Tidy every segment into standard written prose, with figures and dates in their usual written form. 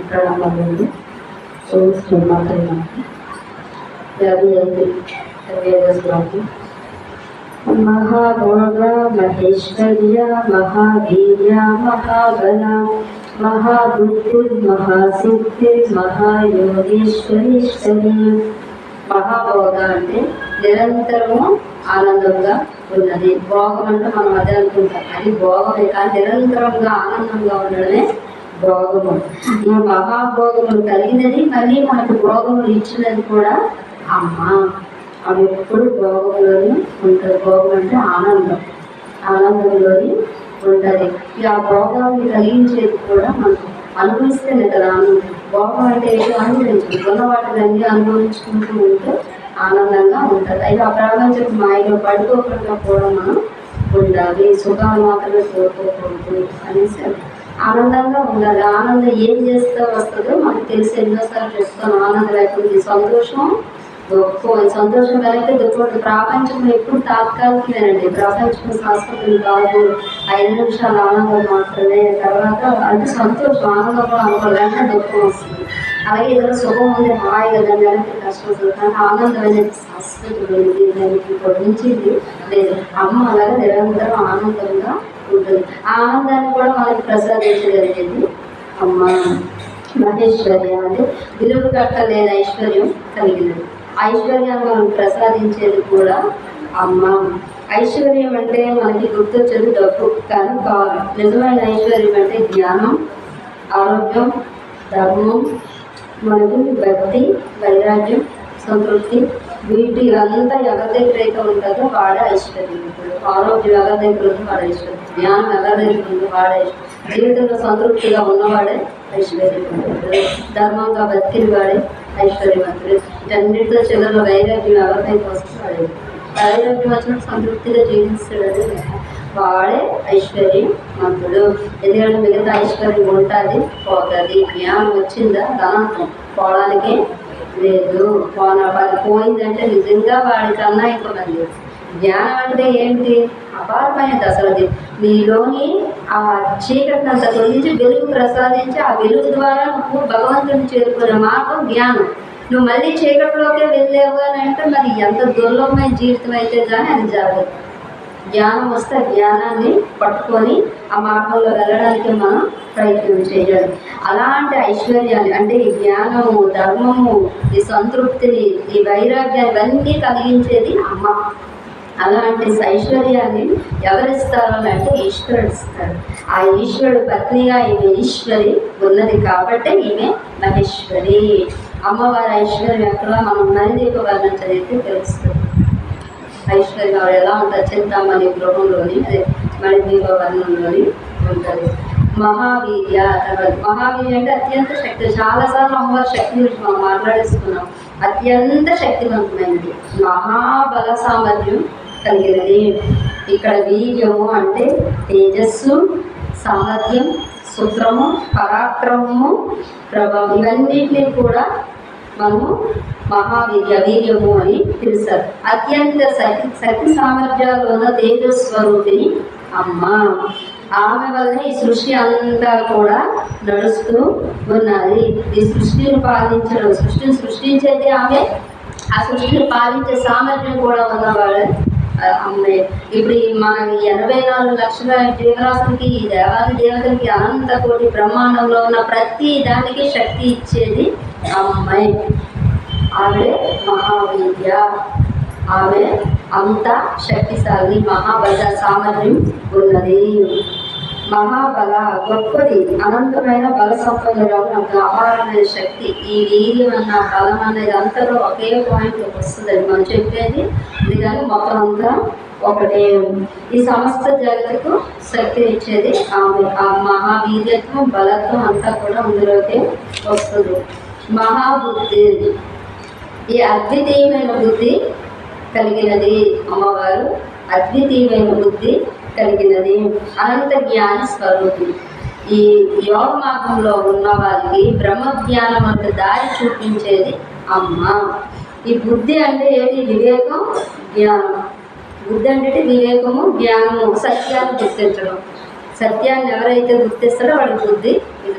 ప్రణామాలు. महाभोग महेश्वर्य महावीर्य महाबल महाबुद्धि महायोगेश्वरीश्वरी. మహాభోగ అంటే నిరంతరము ఆనందంగా ఉన్నది. భోగం అంటే మనం అదే అనుకుంటాం, అది భోగమే కానీ నిరంతరంగా ఆనందంగా ఉండడమే భోగము. ఈ మహాభోగములు కలిగినది, మళ్ళీ మనకు భోగములు ఇచ్చినది కూడా అమ్మ. అవి ఎప్పుడు భోగంలోని ఉంటుంది. భోగం అంటే ఆనందం, ఆనందంలోని ఉంటుంది. ఆ భోగాన్ని కలిగించేది కూడా మనకు అనుభవిస్తేనే కదా ఆనందం. భోగం అంటే ఏదో అనుభవించదు, ఉన్న వాటిని అనుభవించుకుంటూ ఉంటే ఆనందంగా ఉంటుంది. అయితే ఆ ప్రపంచపు మాయలో పడుకోకుండా కూడా మనం ఉండాలి. సుఖాలు మాత్రమే కోరుకోకూడదు అనేసి ఆనందంగా ఉండాలి. ఆనందం ఏం చేస్తే వస్తుందో మనకు తెలిసి ఎన్నోసార్లు చెప్తాను. ఆనందం లేకపోతే సంతోషం దుఃఖం, సంతోషం కలిగితే దుఃఖం. ప్రపంచంలో ఎప్పుడు తాత్కాలికమేనండి. ప్రపంచం శాశ్వతం కాదు. 5 నిమిషాలు ఆనందం మాత్రమే. తర్వాత అంటే సంతోషం ఆనందంలో అనుకోవాలంటే దుఃఖం వస్తుంది. అలాగే ఏదైనా సుఖం ఉంది, హాయిగా దాని వెనక్కి కష్టం వస్తుంది. కానీ ఆనందం అనేది శాశ్వతమైనది, దానికి పొడిచింది లేదు. అమ్మ అలాగే నిరంతరం ఆనందంగా ఉంటుంది. ఆ ఆనందాన్ని కూడా మనకి ప్రసాదించగలిగేది అమ్మ. మహేశ్వర్య అంటే విలువ కట్టలేని ఐశ్వర్యం కలిగినది. ఐశ్వర్యాన్ని మనం ప్రసాదించేది కూడా అమ్మ. ఐశ్వర్యం అంటే మనకి గుర్తొచ్చేది డబ్బు కానీ కాదు. నిజమైన ఐశ్వర్యం అంటే జ్ఞానం, ఆరోగ్యం, ధర్మం, మనకు భక్తి, వైరాగ్యం, సంతృప్తి. వీటి అంతా ఎవరి దగ్గర అయితే ఉంటుందో వాడే ఐశ్వర్యం ఉంటుంది. ఆరోగ్యం ఎవరి దగ్గర ఉందో వాడే ఐశ్వర్యం, జ్ఞానం ఎవరి దగ్గర ఉందో వాడే ఐశ్వర్యం, జీవితంలో సంతృప్తిగా ఉన్నవాడే ఐశ్వర్యవంతుడు, ధర్మంగా బతికిన వాడే ఐశ్వర్యవంతుడు. వీటన్నిటితో చివరిలో వైరాగ్యం ఎవరికైతే వస్తుందో వాడే. వైరాగ్యం వచ్చినప్పుడు సంతృప్తిగా జీవిస్తాడు, వాడే ఐశ్వర్యవంతుడు. ఎందుకంటే మిగతా ఐశ్వర్యం ఉంటుంది, పోతుంది. జ్ఞానం వచ్చిందా ధనాత్వం పోవడానికి లేదు. పోయిందంటే నిజంగా వాడికన్నా ఇంకా లేదు. జ్ఞానం అంటే ఏంటి? అపారమైనది. అసలు అది నీలోని ఆ చీకటిని అంత తొలగించి వెలుగు ప్రసాదించి ఆ వెలుగు ద్వారా నువ్వు భగవంతుని చేరుకునే మార్గం జ్ఞానం. నువ్వు మళ్ళీ చీకటిలోకే వెళ్ళావు అని అంటే మరి ఎంత దుర్లభమైన జీవితం అయితే కానీ అది జరగదు. జ్ఞానం వస్తే జ్ఞానాన్ని పట్టుకొని ఆ మార్గంలో వెళ్ళడానికి మనం ప్రయత్నం చేయాలి. అలాంటి ఐశ్వర్యాన్ని అంటే ఈ జ్ఞానము, ధర్మము, ఈ సంతృప్తిని, ఈ వైరాగ్యాన్ని ఇవన్నీ కలిగించేది అమ్మ. అలాంటి ఐశ్వర్యాన్ని ఎవరిస్తారు అంటే ఈశ్వరుడు ఇస్తాడు. ఆ ఈశ్వరుడు పత్నిగా ఈమె ఈశ్వరి ఉన్నది కాబట్టి ఈమె మహేశ్వరి. అమ్మవారి ఐశ్వర్యం ఎక్కడ మనం నైదీప వర్ణం చదివితే తెలుస్తుంది. ఐశ్వర్యం ఆవిడ ఎలా ఉంటుంది? చింతామణి గృహంలోని అదే మణిదీప వర్ణంలోని ఉంటుంది. మహావీర్య తర్వాత మహావీర్య అంటే అత్యంత శక్తి. చాలాసార్లు అమ్మవారి శక్తి గురించి మనం మాట్లాడేసుకున్నాం. అత్యంత శక్తివంతమైనది, మహాబల సామర్థ్యం కలిగినది. ఇక్కడ వీర్యము అంటే తేజస్సు, సామర్థ్యం, సూత్రము, పరాక్రమము, ప్రభావం ఇవన్నిటినీ కూడా మనము వీర్యము అని పిలుస్తారు. అత్యంత శక్తి సామర్థ్యాలు ఉన్న తేజస్వరూపిణి అమ్మ. ఆమె వల్ల ఈ సృష్టి అంతా కూడా నడుస్తూ ఉన్నది. ఈ సృష్టిని సృష్టిని సృష్టించేది ఆమె. ఆ సృష్టిని పాలించే సామర్థ్యం కూడా ఉన్నవాడు అమ్మే. ఇప్పుడు మన 84 లక్షల జీవరాశులకి, ఈ దేవాది దేవతలకి, అనంత కోటి బ్రహ్మాండంలో ఉన్న ప్రతి దానికి శక్తి ఇచ్చేది అమ్మాయి. ఆమె మహావీర్య. ఆమె అంత శక్తిశాలి, మహాబల సామర్థ్యం ఉన్నది. మహాబల గొప్పది, అనంతమైన బల సంపదలను అపారమైన శక్తి. ఈ వీర్యం అన్న బలం అనేది అంతలో ఒకే పాయింట్ వస్తుంది. మనం చెప్పేది ఇది కానీ మొత్తం అంతా ఒకటే. ఈ సమస్త జగత్తుకు శక్తి ఇచ్చేది ఆమె. ఆ మహావీర్యత్వం, బలత్వం అంతా కూడా అందులోకి వస్తుంది. మహాబుద్ధి, ఈ అద్వితీయమైన బుద్ధి కలిగినది అమ్మవారు. అద్వితీయమైన బుద్ధి కలిగినది, అనంత జ్ఞాన స్వరూపి. ఈ యోగ మార్గంలో ఉన్న వారికి బ్రహ్మ జ్ఞానం అంటే దారి చూపించేది అమ్మ. ఈ బుద్ధి అంటే ఏంటి? వివేకం, జ్ఞానం. బుద్ధి అంటే వివేకము, జ్ఞానము, సత్యాన్ని గుర్తించడం. సత్యాన్ని ఎవరైతే గుర్తిస్తాడో వాడికి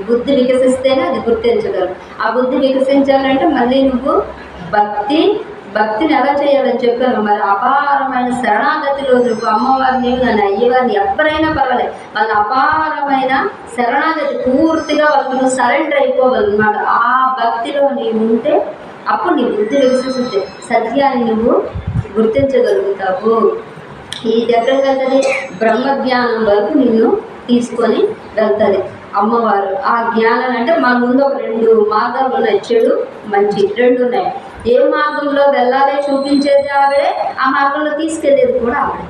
బుద్ధి వికసిస్తేనే అది గుర్తించగలరు. ఆ బుద్ధి వికసించాలంటే మళ్ళీ నువ్వు భక్తిని ఎలా చేయాలని చెప్పాను. మరి అపారమైన శరణాగతిలో నువ్వు అమ్మవారిని నన్ను అయ్యవారిని ఎవరైనా పర్వాలేదు, వాళ్ళ అపారమైన శరణాగతి పూర్తిగా వాళ్ళకి నువ్వు సరెండర్ అయిపోవాలన్నమాట. ఆ భక్తిలో నీవు ఉంటే అప్పుడు నీ బుద్ధి వికసిస్తుంది, సత్యాన్ని నువ్వు గుర్తించగలుగుతావు. ఇది ఎక్కడికి వెళ్తుంది? బ్రహ్మజ్ఞానం వరకు నిన్ను తీసుకొని వెళ్తుంది అమ్మవారు. ఆ జ్ఞానం అంటే మన ముందు ఒక 2 మార్గాలు ఉన్నాయి, చెడు మంచి 2 ఉన్నాయి. ఏ మార్గంలో వెళ్ళాలి చూపించేది ఆవిడే, ఆ మార్గంలో తీసుకెళ్ళేది కూడా ఆవిడే.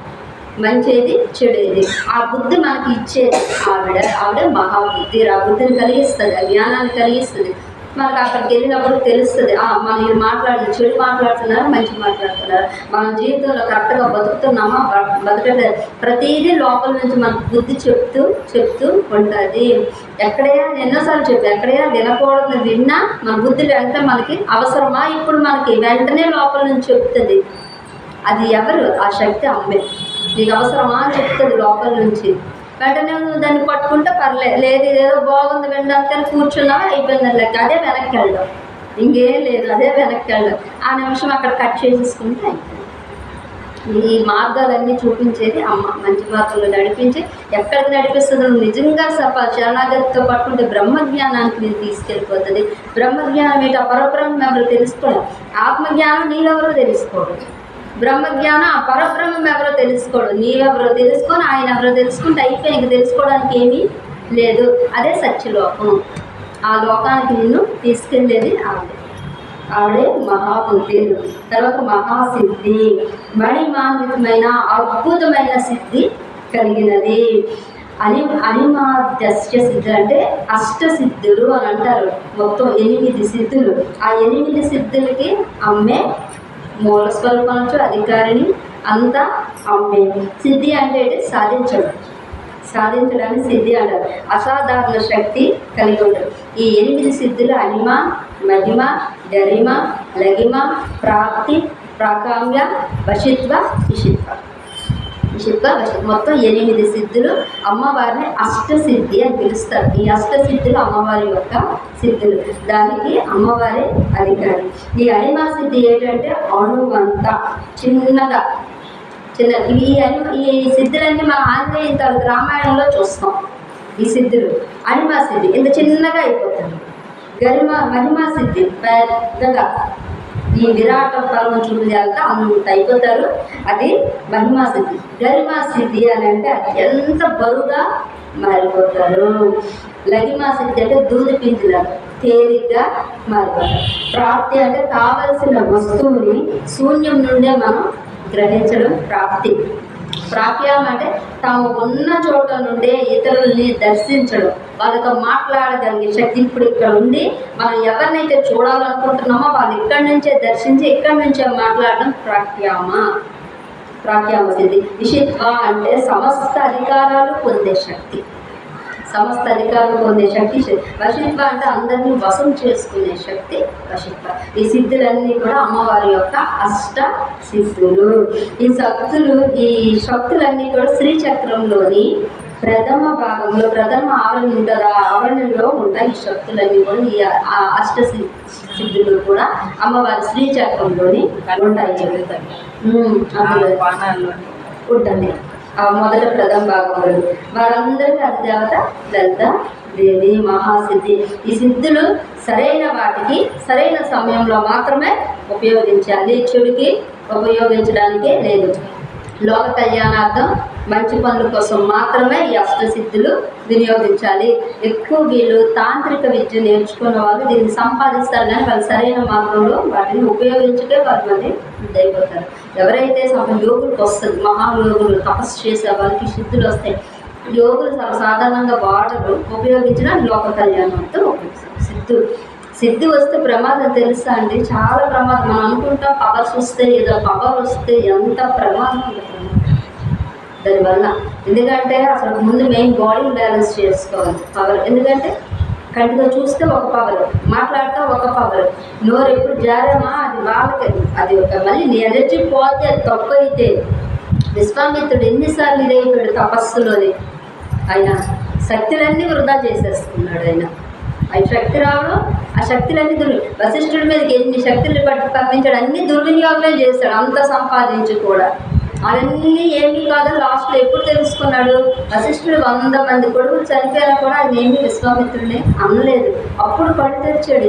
మంచిది చెడేది ఆ బుద్ధి మనకి ఇచ్చేది ఆవిడే మహాబుద్ధి. ఆ బుద్ధిని కలిగిస్తుంది, ఆ జ్ఞానాన్ని కలిగిస్తుంది. మనకు అక్కడికి వెళ్ళినప్పుడు తెలుస్తుంది, మనం ఇది చెడు మాట్లాడుతున్నారు, మంచి మాట్లాడుతున్నారు, మన జీవితంలో కరెక్ట్గా బతుకుతున్నామా బతకలేదు. ప్రతిదీ లోపల నుంచి మనకు బుద్ధి చెప్తూ ఉంటుంది. ఎక్కడైనా ఎన్నోసార్లు ఎక్కడైనా వినకూడదు విన్నా మన బుద్ధి వెంటనే మనకి అవసరమా ఇప్పుడు మనకి వెంటనే లోపల నుంచి చెప్తుంది. అది ఎవరు? ఆ శక్తి అమ్మే. నీకు అవసరమా అని చెప్తుంది లోపల నుంచి. వెంటనే నువ్వు దాన్ని పట్టుకుంటే పర్లేదు, లేదు ఇదేదో బాగుంది వినడానికి కూర్చున్నావా అయిపోయిందని లెక్క, అదే వెనక్కి వెళ్ళడం, ఇంకేం లేదు, అదే వెనక్కి వెళ్ళడం. ఆ నిమిషం అక్కడ కట్ చేసేసుకుంటే అయిపోయింది. ఈ మార్గాలన్నీ చూపించేది అమ్మ. మంచి మార్గంలో నడిపించి ఎక్కడికి నడిపిస్తుంది? నువ్వు నిజంగా శరణాగతితో పట్టుకుంటే బ్రహ్మజ్ఞానానికి నేను తీసుకెళ్ళిపోతుంది. బ్రహ్మజ్ఞానం ఏంటి? పరబ్రహ్మ ఎవరు తెలుసుకోవడం, ఆత్మజ్ఞానం నీవెవరో తెలుసుకోవడం, బ్రహ్మజ్ఞానం ఆ పరబ్రహ్మం ఎవరో తెలుసుకోవడం, నీవెవరో తెలుసుకొని ఆయన ఎవరో తెలుసుకుంటే అయిపోయి ఇంక తెలుసుకోవడానికి ఏమీ లేదు. అదే సత్యలోకం. ఆ లోకానికి నిన్ను తీసుకెళ్ళేది ఆవిడే మహాబుద్ధి. తర్వాత మహాసిద్ధి, మణిమాన్వితమైన అద్భుతమైన సిద్ధి కలిగినది. అనిమాద్యస్య సిద్ధి అంటే అష్టసిద్ధులు అని అంటారు. మొత్తం 8 సిద్ధులు. ఆ 8 సిద్ధులకి అమ్మే మూల స్వరూపం నుంచి అధికారిని అంతా అమ్మే. సిద్ధి అంటే సాధించడాన్ని సిద్ధి అంటారు. అసాధారణ శక్తి కలిగి ఉంటారు. ఈ 8 సిద్ధులు అనిమ, మహిమ, గరిమ, లగిమ, ప్రాప్తి, ప్రాకామ్య, వశిత్వ, విషిత్వ మొత్తం 8 సిద్ధులు. అమ్మవారిని అష్టసిద్ధి అని పిలుస్తారు. ఈ అష్టసిద్ధులు అమ్మవారి యొక్క సిద్ధులు. దానికి అమ్మవారి అధికారి. ఈ అనిమా సిద్ధి ఏంటంటే అణువంత చిన్నగా ఈ సిద్ధులన్నీ మన ఆంజనేయ తాలూకు రామాయణంలో చూస్తాం. ఈ సిద్ధులు అనిమా సిద్ధి ఇంత చిన్నగా అయిపోతుంది. మహిమా సిద్ధి పెద్దగా ఈ విరాట పర్వం చూపించాక అంత అయిపోతారు. అది మహిమా సిద్ధి. గరిమా సిద్ధి అని అంటే అది ఎంత బరువుగా మారిపోతారు. లగిమా సిద్ధి అంటే దూది పింజలాగా తేలిగ్గా మారిపోతారు. ప్రాప్తి అంటే కావలసిన వస్తువుని శూన్యం నుండే మనం గ్రహించడం ప్రాప్తి. ప్రాప్యం అంటే తాము ఉన్న చోట నుండే ఇతరుల్ని దర్శించడం, వాళ్ళతో మాట్లాడగలిగే శక్తి. ఇప్పుడు ఇక్కడ ఉండి మనం ఎవరినైతే చూడాలనుకుంటున్నామో వాళ్ళు ఇక్కడి నుంచే దర్శించి ఇక్కడి నుంచే మాట్లాడడం ప్రాప్యామ సిద్ధి. విషిత్వ అంటే సమస్త అధికారాలు పొందే శక్తి. వశిత్వ అంటే అందరినీ వశం చేసుకునే శక్తి వశిత్వ. ఈ సిద్ధులన్నీ కూడా అమ్మవారి యొక్క అష్ట సిద్ధులు. ఈ శక్తులన్నీ కూడా శ్రీచక్రంలోని ప్రథమ భాగంలో ప్రథమ ఆవరణ ఉంటుంది. ఆ ఆవరణలో ఉంటాయి ఈ శక్తులన్నీ కూడా. ఈ అష్ట సిద్ధులు కూడా అమ్మవారి శ్రీచక్రంలోని ఉంటాయి. ఉంటుంది మొదట ప్రథమ భాగంలో. వారందరికీ అధిదేవత లలిత దేవి మహాసిద్ధి. ఈ సిద్ధులు సరైన వాటికి సరైన సమయంలో మాత్రమే ఉపయోగించాలి, చెడుకి ఉపయోగించడానికే లేదు. లోక కళ్యాణార్థం మంచి పనుల కోసం మాత్రమే ఈ అష్టసిద్ధులు వినియోగించాలి. ఎక్కువ వీళ్ళు తాంత్రిక విద్య నేర్చుకున్న వాళ్ళు దీన్ని సంపాదిస్తారు, కానీ వాళ్ళు సరైన మార్గంలో వాటిని ఉపయోగించుకే వారి మంది ఇదైపోతారు. ఎవరైతే యోగులకు వస్తుంది, మహాయోగులు తపస్సు చేసే వాళ్ళకి సిద్ధులు వస్తాయి. యోగులు సాధారణంగా వాడరు, ఉపయోగించిన లోక కళ్యాణంతో ఉపయోగిస్తారు. సిద్ధి వస్తే ప్రమాదం తెలుసా అండి? చాలా ప్రమాదం. మనం అనుకుంటాం పవర్స్ వస్తే ఏదో పవర్ వస్తే ఎంత ప్రమాదం ఉంటుంది దానివల్ల. ఎందుకంటే అసలు ముందు మెయిన్ బాడీ బ్యాలెన్స్ చేసుకోవాలి పవర్. ఎందుకంటే కంటితో చూస్తే ఒక పవర్, మాట్లాడితే ఒక పవర్, నోరు ఎప్పుడు జారామా అది వాళ్ళకి అది ఒక మళ్ళీ నీ ఎనర్జీ పోతే తక్కువ అయితే. విశ్వామిత్రుడు ఎన్నిసార్లు ఇదైపోయాడు తపస్సులోని. ఆయన శక్తులన్నీ వృధా చేసేసుకున్నాడు. ఆయన శక్తి రావడం, ఆ శక్తులన్నీ వశిష్ఠుడి మీదకి ఎన్ని శక్తులు పట్టి పంపించాడు, అన్ని దుర్వినియోగమే చేశాడు. అంత సంపాదించి కూడా అవన్నీ ఏమీ కాదు. లాస్ట్లో ఎప్పుడు తెలుసుకున్నాడు, వశిష్ఠుడు 100 మంది కొడుకులు చనిపోయినా కూడా ఆయన ఏమీ విశ్వామిత్రుడిని అనలేదు. అప్పుడు పడి తెచ్చాడు.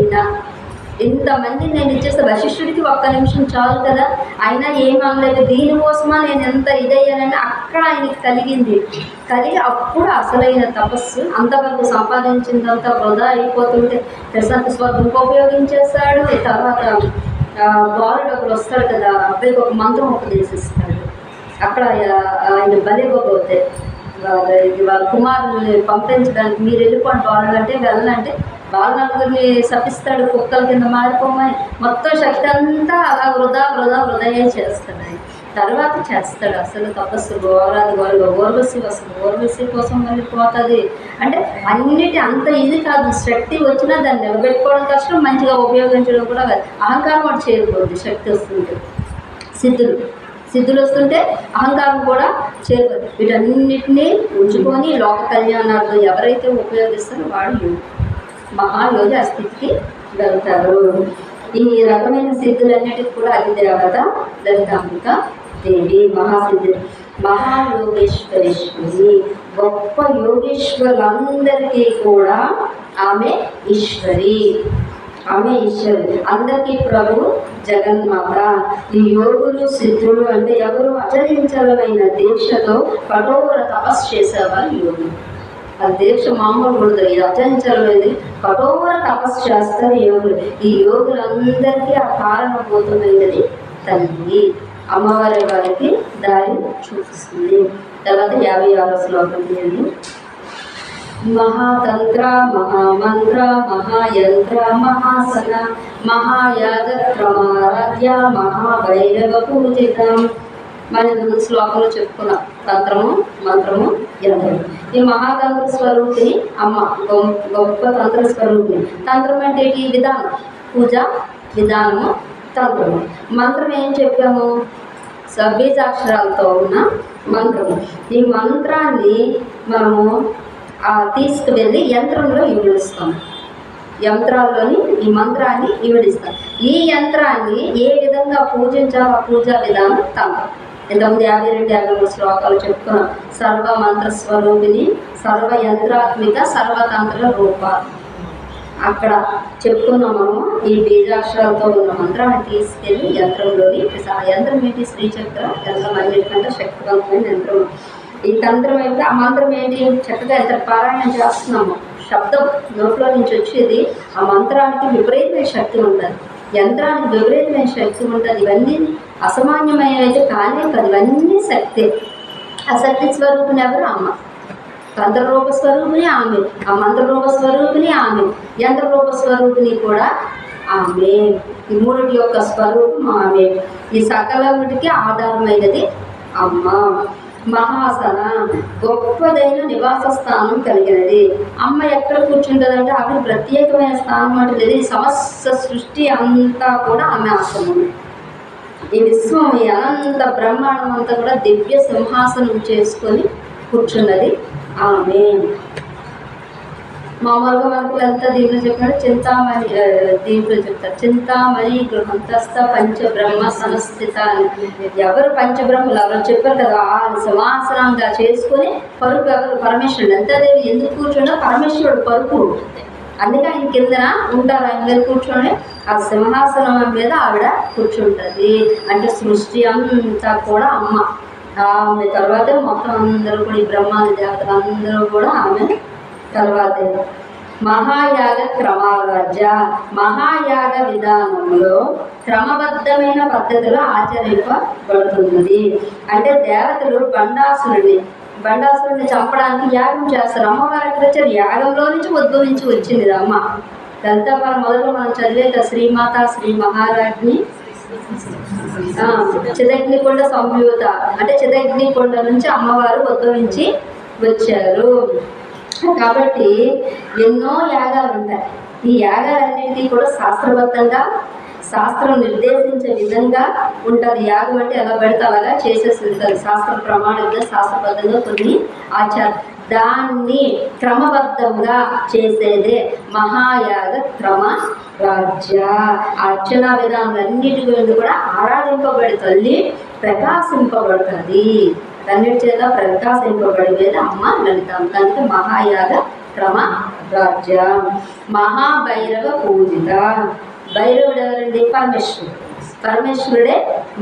ఇంతమంది నేను ఇచ్చేస్తే వశిష్ఠుడికి 1 నిమిషం చాలు కదా, అయినా ఏం అనలేదు. దీనికోసమా నేను ఎంత ఇదయ్యానని అక్కడ ఆయనకి కలిగి అప్పుడు అసలైన తపస్సు. అంతవరకు సంపాదించిందంతా వృధా అయిపోతుంటే ప్రశాంత స్వర్గంకి ఉపయోగించేస్తాడు. తర్వాత బాలుడు ఒకరు వస్తాడు కదా, అబ్బాయికి ఒక మంత్రం ఉపదేశిస్తాడు. అక్కడ ఆయన బలిపోతే వాళ్ళ కుమారుని పంపించడానికి మీరు వెళ్ళిపోండి బాలుడు అంటే వెళ్ళాలంటే బాలు నలుగురిని శపిస్తాడు, కుక్కల కింద మారిపోమని. మొత్తం శక్తి అంతా అలా వృధాయే చేస్తాడు. ఆయన తర్వాత చేస్తాడు అసలు తపస్సు. ఘోరాది ఓర్వశి కోసం వెళ్ళిపోతుంది. అంటే అన్నిటి అంత ఇది కాదు. శక్తి వచ్చినా దాన్ని నిలబెట్టుకోవడం కష్టం, మంచిగా ఉపయోగించడం కూడా కాదు. అహంకారం వాడు చేరిపోద్ది. శక్తి వస్తుంటే సిద్ధులు వస్తుంటే అహంకారం కూడా చేరిపోద్ది. వీటన్నిటినీ ఉంచుకొని లోక కళ్యాణార్థం ఎవరైతే ఉపయోగిస్తారో వాడు మహాయోగి ఆ స్థితికి వెళ్తారు. ఈ రకమైన సిద్ధులన్నిటికి కూడా అధిదేవత లలితాంబిక దేవి మహాయోగేశ్వరేశ్వరి. గొప్ప యోగేశ్వరులందరికీ కూడా ఆమె ఈశ్వరి. అందరికీ ప్రభు జగన్మాత. ఈ యోగులు సిద్ధులు అంటే ఎవరు అచరించలమైన దీక్షతో కఠోర తపస్సు చేసేవారు యోగులు. ఆ దీక్ష మామూలు కూడా అచరించలమైనది, కఠోర తపస్సు చేస్తారు యోగులు. ఈ యోగులందరికీ ఆ కారణభూతమైనది తల్లి అమ్మవారి వారికి దారి చూపిస్తుంది. తర్వాత 56వ శ్లోకం చేయండి. మహాతంత్ర మహామంత్ర మహాయంత్ర మహాసన మహాయాగక్రమారాధ్య మహాభైరవ పూజిత. మనం శ్లోకంలో చెప్పుకున్నాం తంత్రము, మంత్రము, యంత్రము. ఈ మహాతంత్ర స్వరూపిణి అమ్మ, గొప్ప తంత్ర స్వరూపిణి. తంత్రం అంటే ఈ విధానం, పూజ విధానము తంత్రము. మంత్రం ఏం చెప్పాము, బీజాక్షరాలతో ఉన్న మంత్రము. ఈ మంత్రాన్ని మనము తీసుకువెళ్ళి యంత్రంలో ఇవిడిస్తాం. యంత్రాల్లోని ఈ మంత్రాన్ని ఇవిడిస్తాం. ఈ యంత్రాన్ని ఏ విధంగా పూజించాలో ఆ పూజా విధానం తంత్రం. ఇంతకుముందు 52-53 శ్లోకాలు చెప్పుకున్నాం. సర్వ మంత్ర స్వరూపిణి, సర్వ యంత్రాత్మిక, సర్వతంత్ర రూప. అక్కడ చెప్పుకున్నాం మనము. ఈ బీజాక్షరాలతో ఉన్న మంత్రాన్ని తీసుకెళ్ళి యంత్రంలోని, ఆ యంత్రం ఏంటి, శ్రీచక్ర యంత్రం, అన్నిటికంటే శక్తివంతమైన యంత్రం. ఈ తంత్రం అయితే ఆ మంత్రం ఏంటి, చక్కగా ఎంత పారాయణం చేస్తున్నాము, శబ్దం నోట్లో నుంచి వచ్చేది. ఆ మంత్రానికి విపరీతమైన శక్తి ఉంటుంది, యంత్రానికి విపరీతమైన శక్తి ఉంటుంది. ఇవన్నీ అసామాన్యమైనవి కానే కాదు, ఇవన్నీ శక్తి. ఆ శక్తి స్వరూపిణి ఎవరు, అమ్మ. తంత్రరూప స్వరూపిణి ఆమె, ఆ మంత్రరూప స్వరూపిణి ఆమె, యంత్రరూప స్వరూపిణి కూడా ఆమె. ఈ మూడిటి యొక్క స్వరూపం ఆమె. ఈ సకలముడికి ఆధారమైనది అమ్మ. మహాసన, గొప్పదైన నివాస స్థానం కలిగినది. అమ్మ ఎక్కడ కూర్చుంటుందంటే ఆమె ప్రత్యేకమైన స్థానం అంటే లేదు. ఈ సమస్త సృష్టి అంతా కూడా ఆమె ఆసనం. ఈ విశ్వం, ఈ అనంత బ్రహ్మాండం అంతా కూడా దివ్య సింహాసనం చేసుకొని కూర్చున్నది ఆమె. మామూలుగా మనకు ఎంత దీంట్లో చెప్పినట్టు చింతామణి, దీంట్లో చెప్తారు చింతామణి గృహంతస్థ పంచబ్రహ్మ సంస్థిత అని. ఎవరు పంచబ్రహ్మలు ఎవరు చెప్పారు కదా, ఆ సింహాసనంగా చేసుకొని పరుపు ఎవరు, పరమేశ్వరుడు. ఎంతదేవి ఎందుకు కూర్చున్నా, పరమేశ్వరుడు పరుపు. అందుకే ఆయన కిందన ఉంటారు, ఆయన మీద కూర్చొని ఆ సింహాసనం మీద ఆవిడ కూర్చుంటుంది. అంటే సృష్టి అంతా కూడా అమ్మ. ఆమె తర్వాత మొత్తం అందరూ కూడా ఈ బ్రహ్మాది దేవతలు అందరూ కూడా ఆమె తర్వాతే. మహాయాగ క్రమారాధ్య, మహాయాగ విధానంలో క్రమబద్ధమైన పద్ధతిలో ఆచరింపబడుతున్నది. అంటే దేవతలు బండాసురుడిని చంపడానికి యాగం చేస్తారు. అమ్మవారి వచ్చారు, యాగంలో నుంచి ఉద్భవించి వచ్చింది అమ్మ. లలితాపాల మొదలు మనం చదివేట శ్రీమాత శ్రీ మహారాజ్ని చిదగ్నికొండ సంయుత, అంటే చిదగ్నికొండ నుంచి అమ్మవారు ఉద్భవించి వచ్చారు. కాబట్టి ఎన్నో యాగాలు ఉంటాయి. ఈ యాగాలన్నింటినీ కూడా శాస్త్రబద్ధంగా శాస్త్రం నిర్దేశించే విధంగా ఉంటుంది. యాగం అంటే ఎలా పెడితే అలాగా చేసేసి ఉంటుంది. శాస్త్ర ప్రమాణంగా శాస్త్రబద్ధంగా కొన్ని ఆచారం, దాన్ని క్రమబద్ధంగా చేసేదే మహాయాగ క్రమ రాజ్య. అర్చనా విధానాలన్నిటి గురించి కూడా ఆరాధింపబడి తల్లి ప్రకాశింపబడుతుంది. అన్నిటి చేత ప్రకాశింపబడేది అమ్మ లలితాంబ. కనుక మహాయాగ క్రమ రాజ్య. మహాభైరవ పూజిత. భైరవుడు ఎవరండి? పరమేశ్వరుడు. పరమేశ్వరుడే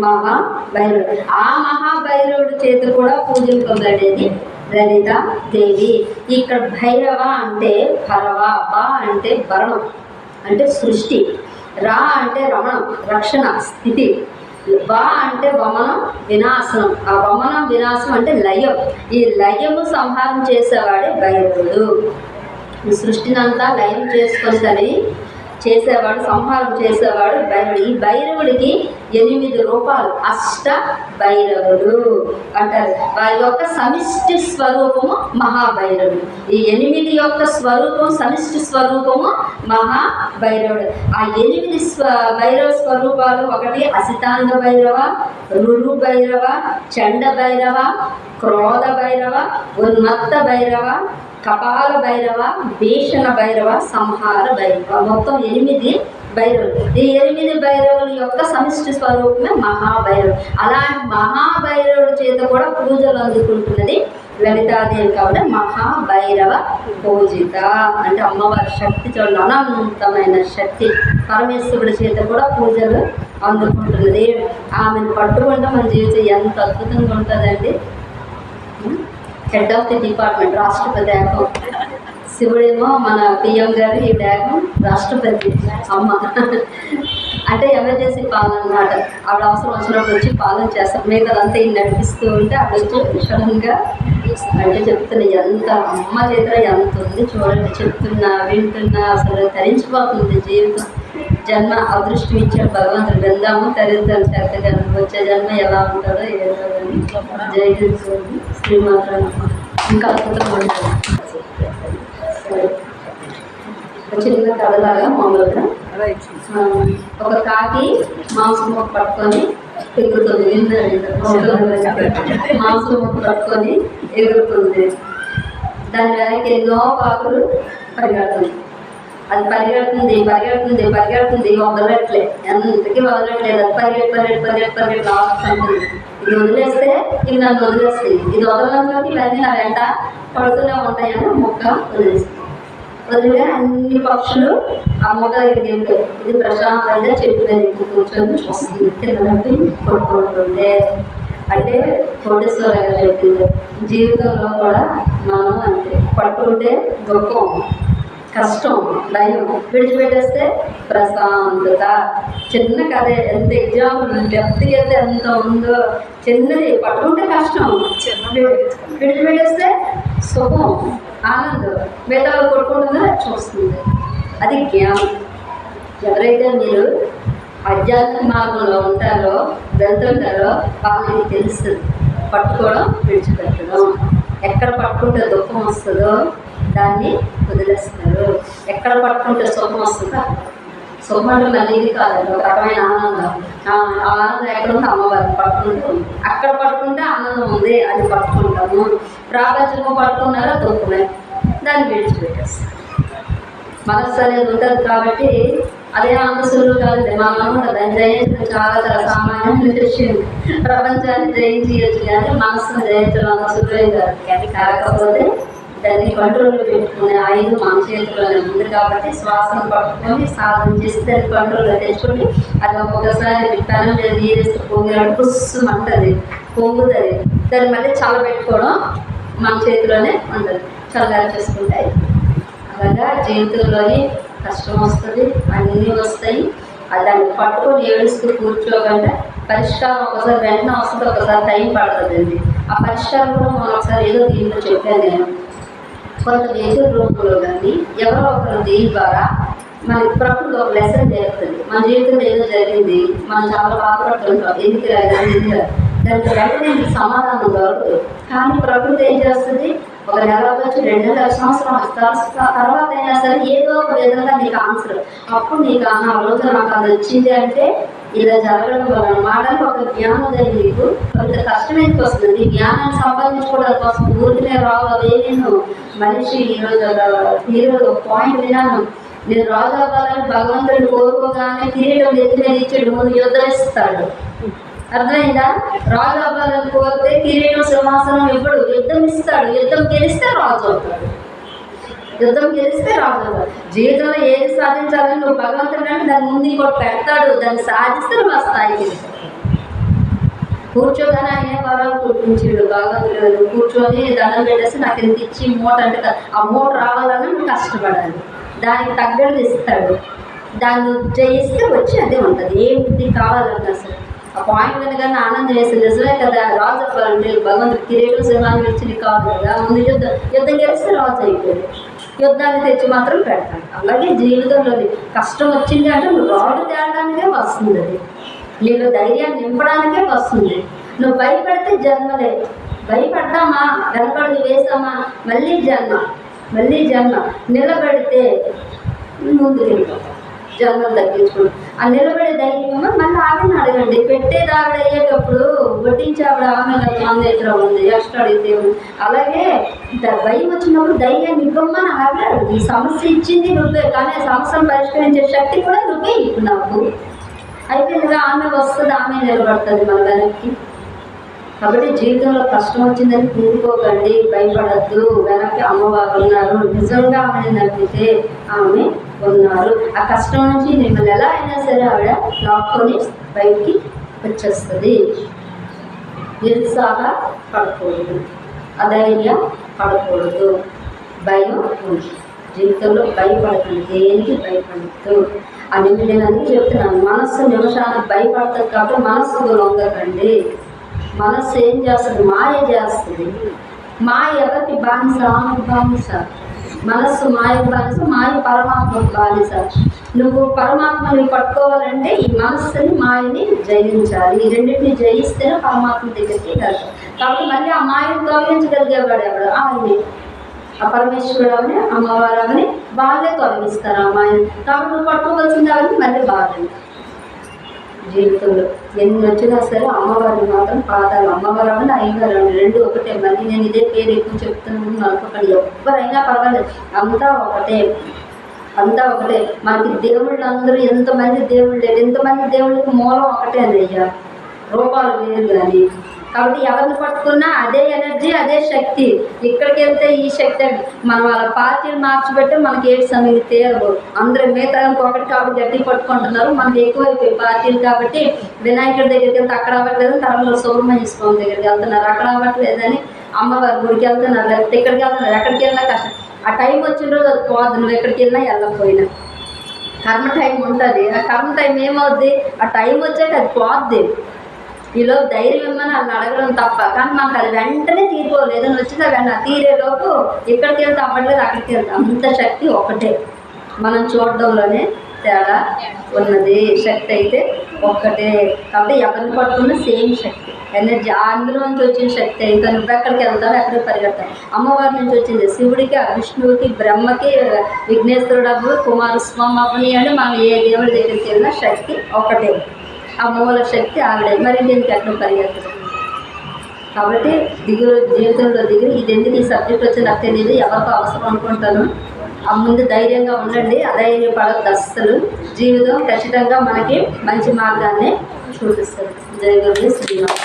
మహాభైరవుడు. ఆ మహాభైరవుడి చేత కూడా పూజింపబడేది లలితా దేవి. ఇక్కడ భైరవ అంటే భరవ, బా అంటే భరణం అంటే సృష్టి, రా అంటే రమణం రక్షణ స్థితి, వా అంటే వమనం వినాశనం. ఆ వమనం వినాశనం అంటే లయం. ఈ లయము సంహారం చేసేవాడే భైరవుడు. ఈ సృష్టిని అంతా లయం చేసుకొని చేసేవాడు, సంహారం చేసేవాడు భైరవుడు. ఈ భైరవుడికి 8 రూపాలు, అష్ట భైరవుడు అంటారు. వారి యొక్క సమిష్టి స్వరూపము మహాభైరవుడు. ఈ 8 యొక్క స్వరూపం, సమిష్టి స్వరూపము మహాభైరవుడు. ఆ 8 భైరవ స్వరూపాలు ఒకటి అసితాంగ భైరవ, రురు భైరవ, చండ భైరవ, క్రోధ భైరవ, ఉన్మత్త భైరవ, కపాల భైరవ, భీషణ భైరవ, సంహార భైరవ. మొత్తం 8 భైరవులు. ఈ 8 భైరవుల యొక్క సమిష్టి స్వరూపమే మహాభైరవుడు. అలాంటి మహాభైరవుడి చేత కూడా పూజలు అందుకుంటున్నది లలితాదేవి. కాబట్టి మహాభైరవ పూజిత అంటే అమ్మవారి శక్తి చూడండి, అనంతమైన శక్తి. పరమేశ్వరుడి చేత కూడా పూజలు అందుకుంటున్నది. ఆమెను పట్టుకుంటే మన జీవితం ఎంత అద్భుతంగా ఉంటుందండి. హెడ్ ఆఫ్ ది డిపార్ట్మెంట్, రాష్ట్రపతి యాగం. శివుడేమో మన పిఎం గారు, ఈ యాగం రాష్ట్రపతి అమ్మ. అంటే ఎమర్జెన్సీ పాలన అన్నమాట. ఆవిడ అవసరం వచ్చినప్పుడు వచ్చి పాలన చేస్తారు. మిగతాదంతా ఈ నడిపిస్తూ ఉంటే అక్కడ విషయంగా అంటే చెప్తున్నా ఎంత అమ్మ చేత ఎంత ఉంది చూడండి. చెప్తున్నా వింటున్నా అసలు తరించిపోతుంది జీవితం. జన్మ అదృష్టం ఇచ్చాడు భగవంతుడు. వెళ్దాము తరిద్దాం చక్కగా. వచ్చే జన్మ ఎలా ఉంటుందో ఏదో అని జయించుకోండి. శ్రీమాత్రం ఇంకా అద్భుతంగా ఉంటుంది. చిన్న కథలాగా మామూలుగా ఒక కాకి మాంసం మొక్క పట్టుకొని ఎగురుతుంది. మాంసం మొక్క పట్టుకొని ఎగురుతుంది. దాని వెనక ఎన్నో కాకులు పరిగెడుతుంది. అది పరిగెడుతుంది పరిగెడుతుంది పరిగెడుతుంది, వదలట్లే, ఎంతకి వదలట్లేదు. అది పరిగెట్టి లాస్తుంది. ఇది వదిలేస్తే ఇవి నన్ను వదిలేస్తాయి, ఇది వదలడంలోకి ఇవన్నీ నా వెంట పడుతూనే ఉంటాయని మొక్క వదిలేస్తుంది. వదిలే అన్ని పక్షులు ఆ మొక్క దగ్గరికి వెళ్తాయి. ఇది ప్రశాంతంగా చెట్టు దగ్గరికి కూర్చొని చూస్తుంది. కిందకి కొట్టుకుంటుంటే అంటే కోటేశ్వర గారు చెప్పింది, జీవితంలో కూడా మనం అంతే. పట్టుకుంటే దుఃఖం, కష్టం, భయం, విడిచిపెట్టేస్తే ప్రశాంతత. చిన్న కథ ఎంత ఎగ్జాంపుల్ డెప్త్కి వెళ్తే ఎంత ఉందో. చిన్నది పట్టుకుంటే కష్టం, విడిచిపెట్టేస్తే సుఖం, ఆనందం. మిగతా కొట్టుకుంటుందో చూస్తుంది. అది జ్ఞానం. ఎవరైతే మీరు ఆధ్యాత్మిక మార్గంలో ఉంటారో, వెళ్తుంటారో వాళ్ళకి తెలుస్తుంది పట్టుకోవడం, విడిచిపెట్టడం. ఎక్కడ పట్టుకుంటే దుఃఖం వస్తుందో దాన్ని వదిలేస్తారు. ఎక్కడ పట్టుకుంటే సుఖం వస్తుందో, సుఖం అంటే మళ్ళీ ఇది కాదండి, ఒక రకమైన ఆనందం. ఆనందం ఎక్కడ ఉంటే అమ్మవారిని పట్టుకుంటూ ఉంది. అక్కడ పట్టుకుంటే ఆనందం ఉంది, అది పట్టుకుంటాము. ప్రాపంచము పట్టుకున్నారో దుఃఖమే, దాన్ని విడిచిపెట్టేస్తారు. మనస్సు అనేది ఉంటుంది కాబట్టి అదే ఆనందసులు కాదండి. మా అమ్మ దాన్ని జయించడం చాలా చాలా సామాన్యమైన విషయం. ప్రపంచాన్ని జయించవచ్చు కానీ మనస్సును జయించడం అంత సులువే కాదు. కాకపోతే దాన్ని కంట్రోల్లో పెట్టుకునే ఆయుధం మన చేతిలోనే ఉంది కాబట్టి శ్వాసను పట్టుకొని సాధన చేసి దాన్ని కంట్రోల్లో తెచ్చుకొని అది ఒక్కొక్కసారి పెట్టాను లేదు నీరేస్తే పొంగినట్టు పుస్సుమంటుంది, పొంగుతుంది. దాన్ని మళ్ళీ చల్లబెట్టుకోవడం మన చేతిలోనే ఉంటుంది. చల్లగా చేసుకుంటే అలాగా జీవితంలోని కష్టం వస్తుంది, అన్నీ వస్తాయి. దాన్ని పట్టుకొని ఏడుస్తూ కూర్చోకంటే పరిష్కారం ఒకసారి వెంటనే వస్తుంది, ఒకసారి టైం పడుతుందండి. ఆ పరిష్కారం కూడా మనం ఒకసారి ఏదో దీంట్లో చెప్పాను నేను. కొంత వ్యక్తుల రూపంలో కానీ ఎవరో ఒకరు దీని ద్వారా మనకి ప్రకృతి ఒక లెసన్ చేస్తుంది. మన జీవితంలో ఏదో జరిగింది, మనం చాలా బాధపడుతుంటాం, ఎందుకు దానికి వెంటనే సమాధానం దొరకదు. కానీ ప్రకృతి ఏం చేస్తుంది, ఒక నెల అవ్వచ్చు, 2 నెలల సంవత్సరం తర్వాత అయినా సరే ఏదో ఒక విధంగా నీకు ఆన్సర్. అప్పుడు నీకు ఆ రోజు నాకు అది వచ్చింది అంటే ఇలా జరగడం వల్ల మాటలకు ఒక జ్ఞానోదయం నీకు కొంత కష్టం ఎందుకు వస్తుంది. నీ జ్ఞానాన్ని సంపాదించుకోవడం కోసం ఊరినే రావు అవే. నేను మనిషి ఈరోజు ఒక పాయింట్ విన్నాను. నేను రాజు అవ్వాలని భగవంతుడిని కోరుకోగానే కిరీటం ఎత్తున ఇచ్చాడు, ముందు యుద్ధం ఇస్తాడు. అర్థమైందా? రాజు అవ్వాలని కోరితే కిరీటం సింహాసనం ఇవ్వడు, యుద్ధం ఇస్తాడు. యుద్ధం గెలిస్తే రాజు అవుతాడు. యుద్ధం గెలిస్తే రాజు అవుతాడు. జీవితంలో ఏది సాధించాలని నువ్వు భగవంతుడు అంటే దాని ముందు ఇంకోటి పెడతాడు, దాన్ని సాధిస్తే నువ్వు ఆ స్థాయికి కూర్చోగానే ఆయనే వరాలు కూర్చుంచాడు భగవంతుడు. కూర్చొని దండం పెట్టేసి నాకు ఎంత ఇచ్చి మూట అంటే ఆ మూట రావాలని నువ్వు కష్టపడాలి, దానికి తగ్గట్టు ఇస్తాడు. దాన్ని జయిస్తే వచ్చి అదే ఉంటుంది. ఏమిటి కావాలన్నా సరే ఆ పాయింట్ వినగానే ఆనందం వేసింది. నిజమే కదా, రాజు అవ్వాలంటే భగవంతుడు కిరీటం సింహాన్ని ఇచ్చి కాదు కదా. ముందు యుద్ధం గెలిస్తే రాజు అయిపోయాడు. యుద్ధాన్ని తెచ్చి మాత్రం పెడతాడు. అలాగే జీవితంలోని కష్టం వచ్చింది అంటే నువ్వు రాడు తేడానికే వస్తుంది. అది నీలో ధైర్యాన్ని నింపడానికే వస్తుంది. నువ్వు భయపడితే జన్మలే. భయపడ్డామా, వెనకడుగు వేసామా, మళ్ళీ జన్మ. నిలబడితే ముందుకు వెళ్ళిపోతాం, జన్మలు తగ్గించుకుంటాం. ఆ నిలబడే ధైర్యం మళ్ళీ ఆవిడని అడగండి. పెట్టేది ఆవిడ అయ్యేటప్పుడు వడ్డించి ఆవిడ ఆమె మన దగ్గర ఉంది, ఎక్స్ట్రా అడిగితే. అలాగే భయం వచ్చినప్పుడు ధైర్యాన్ని ఇవ్వమని ఆవిడ అడుగు. ఈ సమస్య ఇచ్చింది నువ్వే, కానీ ఆ సమస్యను పరిష్కరించే శక్తి కూడా నువ్వే ఇవ్వు నాకు. అయిపోయిందిగా, ఆమె వస్తుంది, ఆమె నిలబడుతుంది మన వెనక్కి. కాబట్టి జీవితంలో కష్టం వచ్చిందని కూడుకోకండి, భయపడద్దు. వెనక్కి అమ్మవారు ఉన్నారు. నిజంగా ఆమెను నమ్మితే ఆమె ఉన్నారు. ఆ కష్టం నుంచి మిమ్మల్ని ఎలా అయినా సరే ఆవిడ లాక్కొని బయటికి వచ్చేస్తుంది. నిరుత్సాహ పడకూడదు, అధైర్యం పడకూడదు, భయం ఉంది. జీవితంలో భయపడకండి, దేనికి భయపడద్దు అని నేను అన్నీ చెప్తున్నాను. మనస్సు నిమిషానికి భయపడతారు కాబట్టి మనస్సుకు లొంగకండి. మనస్సు ఏం చేస్తుంది? మాయ చేస్తుంది. మాయ ఎవరికి బానిస? ఆమెకు బానిస. మనస్సు మాయకు బానిస, మాయ పరమాత్మకు బానిస. నువ్వు పరమాత్మని పట్టుకోవాలంటే ఈ మనస్సుని మాయని జయించాలి. ఈ రెండింటిని జయిస్తేనే పరమాత్మ దగ్గరికి వెళ్తాం. కాబట్టి మళ్ళీ ఆ మాయను తొలగించగలిగేవాడు ఎవడు? ఆయనే. ఆ పరమేశ్వరుడు అవని, అమ్మవారు అవని వాళ్ళే తొలగిస్తారు ఆ మాయని. కాబట్టి నువ్వు పట్టుకోవాల్సింది అవన్నీ మళ్ళీ బాధలు. జీవితంలో ఎన్ని వచ్చినా సరే అమ్మవారిని మాత్రం పాదాలు, అమ్మవారు అని అయ్యగారు అని రెండు ఒకటే. మళ్ళీ నేను ఇదే పేరు ఎక్కువ చెప్తున్నాను అనుకోకండి, ఎవరైనా పర్వాలేదు, అంతా ఒకటే. మనకి దేవుళ్ళు అందరూ ఎంతమంది దేవుళ్ళు లేదు, ఎంతమంది దేవుళ్ళకి మూలం ఒకటే అని అయ్యా, రూపాలు వేరు. కానీ కాబట్టి ఎవరిని పట్టుకున్నా అదే ఎనర్జీ, అదే శక్తి. ఇక్కడికి వెళ్తే ఈ శక్తి మనం వాళ్ళ పార్టీలు మార్చిపెట్టి మనకి ఏడు సమయం తీరవు. అందరూ మిగతా ఒకటి కాబట్టి గట్టి పట్టుకుంటున్నారు. మనకి ఎక్కువైపోయి పార్టీలు కాబట్టి వినాయకుడి దగ్గరికి వెళ్తే అక్కడ అవ్వట్లేదు, తర్వాత సుబ్రహ్మణ్య స్వామి దగ్గరికి వెళ్తున్నారు, అక్కడ అవ్వట్లేదని అమ్మవారి గుడికి వెళ్తున్నారు, లేకపోతే ఇక్కడికి వెళ్తున్నారు. ఎక్కడికి వెళ్ళినా కష్టం. ఆ టైం వచ్చిన రోజు అది పోదు, నువ్వు ఎక్కడికి వెళ్ళినా వెళ్ళకపోయినా. కర్మ టైం ఉంటుంది. ఆ కర్మ టైం ఏమవుద్ది? ఆ టైం వచ్చాక అది పోద్ది. ఈలో ధైర్యం ఇమ్మని వాళ్ళని అడగడం తప్ప. కానీ మాకు అది వెంటనే తీరిపోలేదు. ఏదైనా వచ్చిందా వెంటనే తీరేలోపు ఇక్కడికి వెళ్తే అవ్వట్లేదు, అక్కడికి వెళ్తే అంత శక్తి ఒకటే. మనం చూడడంలోనే తేడా ఉన్నది. శక్తి అయితే ఒక్కటే. కాబట్టి ఎవరిని పట్టుకున్న సేమ్ శక్తి, ఎనర్జీ అందులో నుంచి వచ్చిన శక్తి. ఇంకా నువ్వు ఎక్కడికి వెళ్తావు, ఎక్కడికి పరిగెడతావు. అమ్మవారి నుంచి వచ్చింది శివుడికి, విష్ణువుకి, బ్రహ్మకి, విఘ్నేశ్వరుడు, కుమారస్వామి అవ్వని అని మనం ఏ దేవుడి దగ్గరికి వెళ్ళినా శక్తి ఒకటే. ఆ మూల శక్తి ఆవిడే. మరి దీనికి ఎక్కడ పరిగెత్తదు. కాబట్టి జీవితంలో దిగులు ఇది ఎందుకు ఈ సబ్జెక్ట్ వచ్చి నాకు తెలియదు, ఎవరికో అవసరం అనుకుంటాను. ఆ ముందు ధైర్యంగా ఉండండి, అధైర్యం పడద్దు అస్సలు. జీవితం ఖచ్చితంగా మనకి మంచి మార్గాన్ని చూపిస్తుంది. జయ గురు శ్రీనివాస.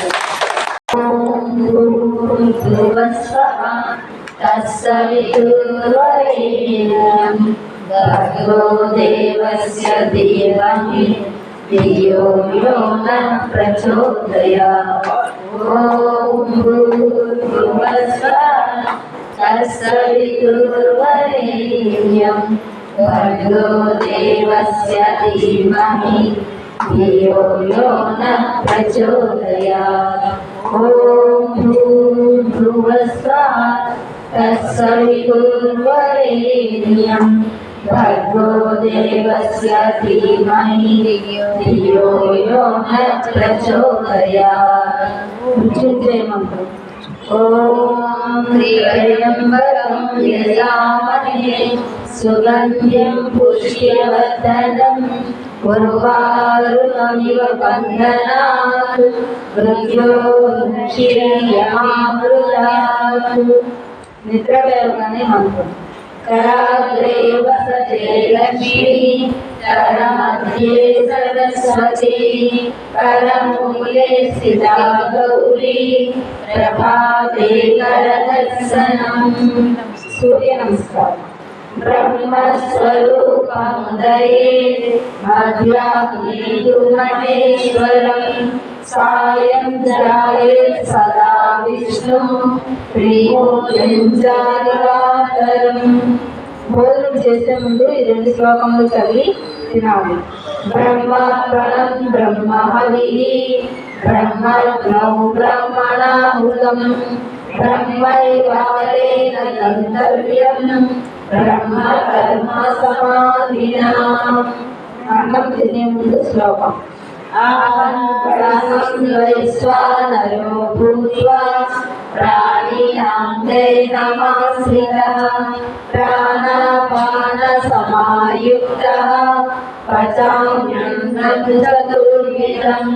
ధియో యో నః ప్రచోదయాత్. ఓం భూర్భువస్సః తత్సవితుర్వరేణ్యం భర్గో దేవస్య ధీమహి ధియో యో నః ప్రచోదయాత్. ఓం భూర్భువస్సః తత్సవితుర్వరేణ్యం భర్గో దేవస్య ధీమహి ధియో యో నః ప్రచోదయాత్. ఓం त्र्यम्बकं यजामहे सुगन्धिं पुष्टिवर्धनं उर्वारुकमिव बन्धनात् मृत्योर्मुक्षीयमामृतात्। निद्रलेवगाने मंत्रं कराग्रे वसते लक्ष्मी करमध्ये सरस्वती करमूले स्थिता गौरी प्रभाते करदर्शनम्। सूर्य नमस्कार। ब्रह्मस्वरूपमुदये मध्याह्नेतुमहेश्वरम् सायं ध्यायेत् सदा विष्णु శ్రీమూర్తించాదివాకరం। భోజనం చేసే ముందు ఈ 2 శ్లోకములు చదివి తినాలి. బ్రహ్మార్పణం బ్రహ్మహవిః బ్రహ్మజ్ఞౌ బ్రహ్మణాహుతం బ్రహ్మైవావరేణ గంతవ్యం బ్రహ్మ కర్మ సమాధినా। అన్నం తినే ముందు శ్లోకం వైశ్వానరో భూత్వా ప్రాణినాం దేహమాశ్రితః ప్రాణాపాన సమాయుక్తః పచామ్యన్నం చతుర్విధం।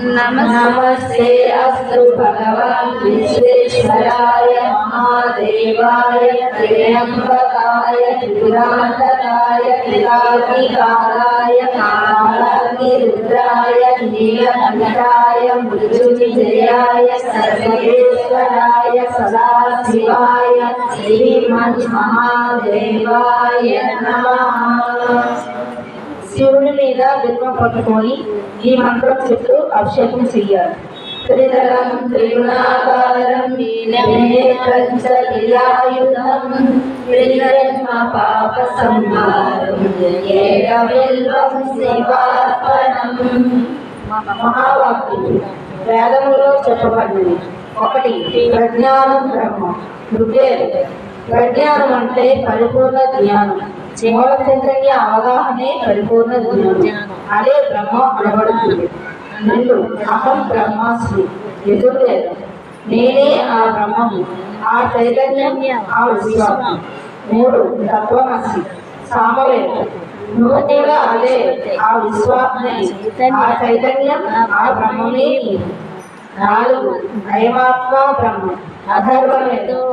नमस्ते अस्तु भगवान् विश्वेश्वराय महादेवाय त्र्यम्बकाय त्रिपुरान्तकाय त्रिकाग्निकालाय कालाग्निरुद्राय नीलकण्ठाय मृत्युञ्जयाय सर्वेश्वराय सदाशिवाय श्रीमन्महादेवाय नमः। శివుని మీద బిల్వం పట్టుకొని ఈ మంత్రం చుట్టూ అభిషేకం చెయ్యాలి. త్రిదళం త్రిగుణాకారం నేత్రం చ లీలాయుధం త్రిజన్మ పాప సంహారం ఏకబిల్వం శివార్పణం। మహావాక్యం వేదములో చెప్పబడినది. 1 ప్రజ్ఞానం బ్రహ్మ ఋగ్వేదం। ప్రజ్ఞానం అంటే పరిపూర్ణ జ్ఞానం, మూల చైతన్య అవగాహనే పరిపూర్ణ జ్ఞానం, అదే బ్రహ్మ అనబడుతుంది. 2 అహం బ్రహ్మాస్మి యజుర్వేదం నేనే ఆ బ్రహ్మము, ఆ చైతన్యం ఆ విశ్వం. 3 తత్వమసి సామవేదం నువ్వు కూడా అదే ఆ విశ్వాత్మే, ఆ చైతన్యం ఆ బ్రహ్మమే. 4 అయమాత్మ బ్రహ్మ అధర్వవేదం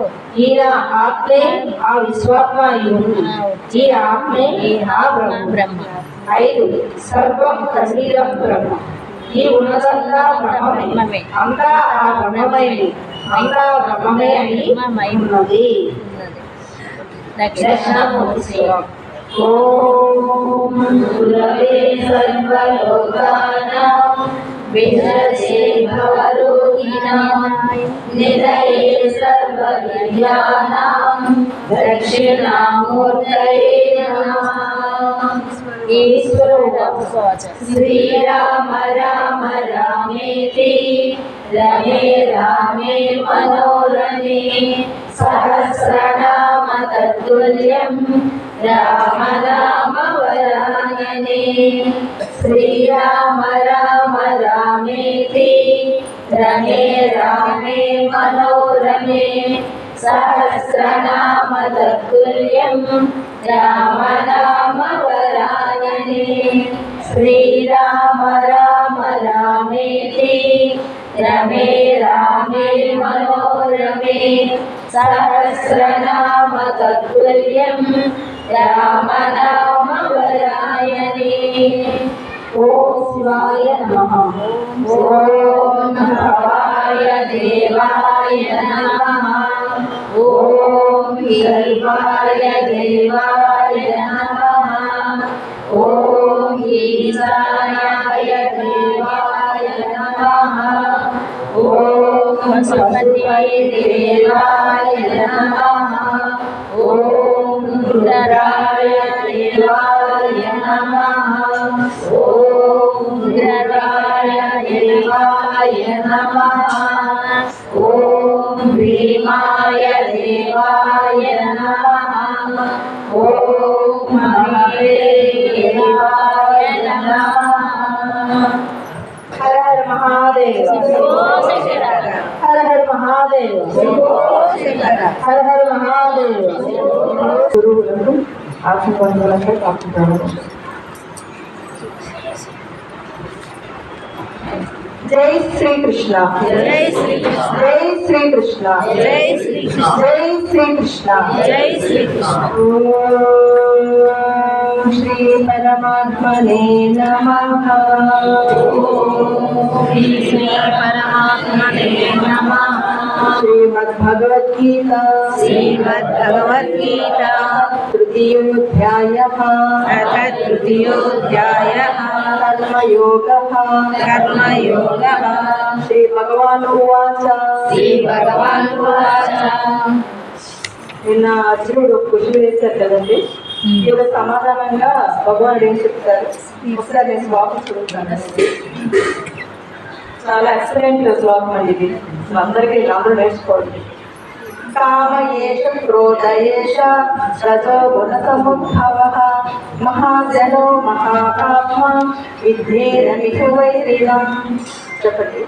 ఈయన ఆత్మే ఆ విశ్వాత్మ అయ్యుంది, ఈ ఆత్మే ఆ బ్రహ్మ. 5 సర్వం ఖండితం బ్రహ్మ ఈ ఉన్నదంతా బ్రహ్మమే, అంతా ఆ బ్రహ్మమే, అంతా బ్రహ్మమే అని ఉన్నది. దక్షిణామూర్తి ఓం గురవే సర్వలోకానాం విజయే భవరోగిణాం నిధయే సర్వవిద్యానాం దక్షిణామూర్తయే నమః। శ్రీరామ రామ రామేతి రమే రామే మనోరమే సహస్రనామ తత్తుల్యం రామ నామ వరాననే। శ్రీరామ రామ రామేతి రమే రామే మనోరమే సహస్రనామ తత్తుల్యం రామ నామ వరాననే। శ్రీరామ రామ రామేతి రమే రామే మనోరమే సహస్రనామ తత్తుల్యం రామ నామ వరాననే। ఓం శివాయ నమః। ఓం భవాయ దేవాయ నమః। ఓం శివాయ దేవాయ నమః। ఓం ఈశానాయ దేవాయ నమః। ఓం పశుపతయే దేవాయ నమః। ఓం రుద్రాయ దేవాయ నమః। ఓం రుద్రాయ దేవాయ నమః। ఓం భీమాయ దేవాయ నమః। ఓం మహాదేవాయ నమః। హర హర మహాదేవ, హర హర మహాదేవ। మహాదేవ్, హర హర మహాదేవ్. గురువులకు ఆశీర్వాదాలపై కాపుతాను. జై శ్రీకృష్ణ, జై శ్రీకృష్ణ, జై శ్రీకృష్ణ, జై శ్రీకృష్ణ, జై శ్రీకృష్ణ, జై శ్రీకృష్ణ. ఓం శ్రీ పరమాత్మనే నమః. శ్రీ పరమాత్మనే నమః. శ్రీమద్భగవద్గీత, శ్రీమద్భగవద్గీత తృతీయోధ్యాయః, తృతీయోధ్యాయః. కర్మయోగః, కర్మయోగః. శ్రీ భగవానువాచ, శ్రీ భగవానువాచ. నిన్న అర్జునుడు క్వశ్చన్ వేశారు కదండి, ఇది సమాధానంగా భగవానుడు ఏం చెప్తారు ఒకసారి నేను శ్లోకం చూస్తాను. చాలా ఎక్సలెంట్ శ్లోకం అండి ఇది, అందరికీ అందరూ నేర్చుకోండి. కామయేష క్రోధయేష రజో గుణ సముద్భవః మహాజనో మహాపాప్మ విద్ధేరమిహ వైరిణం. చెప్పండి.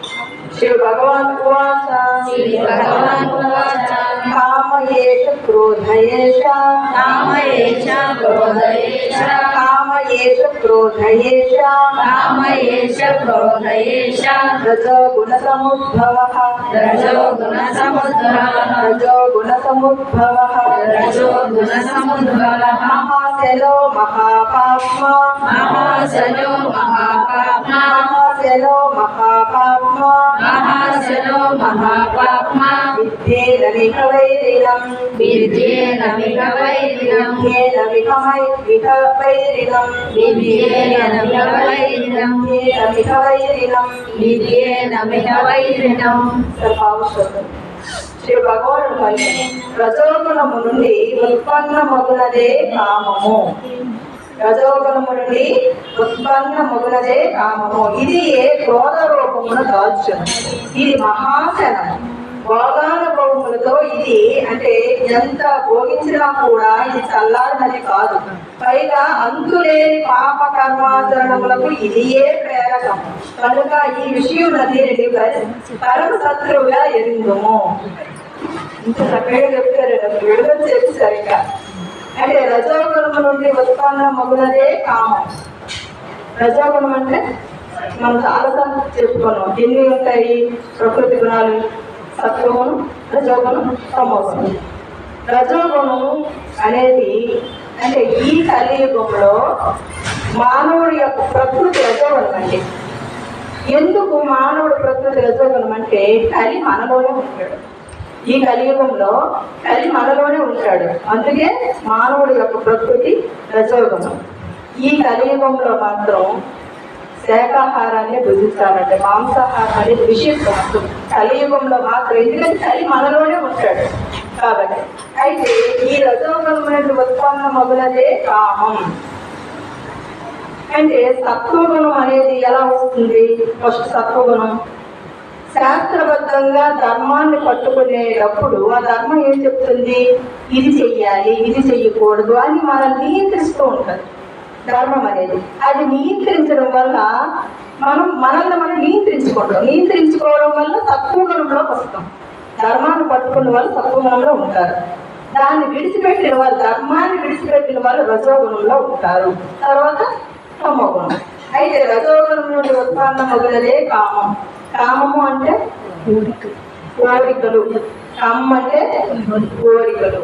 శ్రీ భగవాన్ ఉవాచ, శ్రీ భగవాన్ ఉవాచ. కామయేష క్రోధయేష, కామయేష క్రోధయేష, కామయేష క్రోధయేష, కామయేష క్రోధయేష. రజో గుణ సముద్భవః, రజో గుణ సముద్భవః, రజో గుణ సముద్భవః, రజో గుణ సముద్భవః. మహాశలో మహాపాప్మ, మహాశలో మహాపాప్మ, మహాశలో మహాపాప్మ, మహాశలో మహాపాప్మ. విద్ధేరమిహ వైరిణం, విద్యేనమిహ వైరిణం, విద్ధేరమిహ వైరిణం, విద్యేనమిహ వైరిణం, విద్ధేరమిహ వైరిణం. విద్యేనమిహ వైరిణం. సర్వావశ్యకం. శ్రీ భగవానుడు పలికి రజోగుణము నుండి ఉత్పన్నమగునదే కామము. రజోగుణము నుండి ఉత్పన్నమగునదే కామము. ఇది ఏ క్రోధ రూపమును దాల్చును. ఇది మహాశనము. భోగానుభవములతో ఇది అంటే ఎంత భోగించినా కూడా ఇది చల్లారినది కాదు. పైగా అంతులేని పాప కర్మాచరణములకు ఇది ఏ ప్రేరకం. కనుక ఈ విషయం దీనిని పరమ శత్రువుగా ఎరిందుము. ఇంత చక్కగా చెప్తారు, విడుదల చేసి సరిగ్గా. అంటే రజోగుణము నుండి ఉత్పన్నమగునదే కామం. రజోగుణం అంటే మనం చాలాసార్లు చెప్పుకున్నాం. ఎన్ని ఉంటాయి ప్రకృతి గుణాలు? సత్వగుణం, రజోగుణం, తమోగుణం. రజోగుణం అనేది అంటే ఈ కలియుగంలో మానవుడి యొక్క ప్రకృతి రజోగుణం అండి. ఎందుకు మానవుడు ప్రకృతి రజోగుణం అంటే కలి మనలోనే ఉంటాడు. ఈ కలియుగంలో కలి మనలోనే ఉంటాడు. అందుకే మానవుడి యొక్క ప్రకృతి రజోగుణం. ఈ కలియుగంలో మాత్రం శాకాహారాన్ని భుజిస్తారంటే మాంసాహారాన్ని ద్వేషిస్తాం. కలియుగంలో మాత్రం ఎందుకంటే కలి మనలోనే ఉంటాడు కాబట్టి. అయితే ఈ రజోగుణం ఉత్పన్నమగునదే కామం. అంటే సత్వగుణం అనేది ఎలా వస్తుంది? ఫస్ట్ సత్వగుణం శాస్త్రబద్ధంగా ధర్మాన్ని పట్టుకునేటప్పుడు ఆ ధర్మం ఏం చెప్తుంది? ఇది చెయ్యాలి, ఇది చెయ్యకూడదు అని మనల్ని నియంత్రిస్తూ ఉంటుంది ధర్మం అనేది. అది నియంత్రించడం వల్ల మనల్ని మనం నియంత్రించుకోవడం వల్ల సత్వగుణంలోకి వస్తాం. ధర్మాన్ని పట్టుకున్న వాళ్ళు సత్వగుణంలో ఉంటారు. దాన్ని విడిచిపెట్టిన వాళ్ళు, ధర్మాన్ని విడిచిపెట్టిన వాళ్ళు రజోగుణంలో ఉంటారు. తర్వాత తమోగుణం. అయితే రజోగుణం నుండి ఉత్పన్నమగునదే కామం. కామము అంటే కోరికలు. కామం అంటే కోరికలు.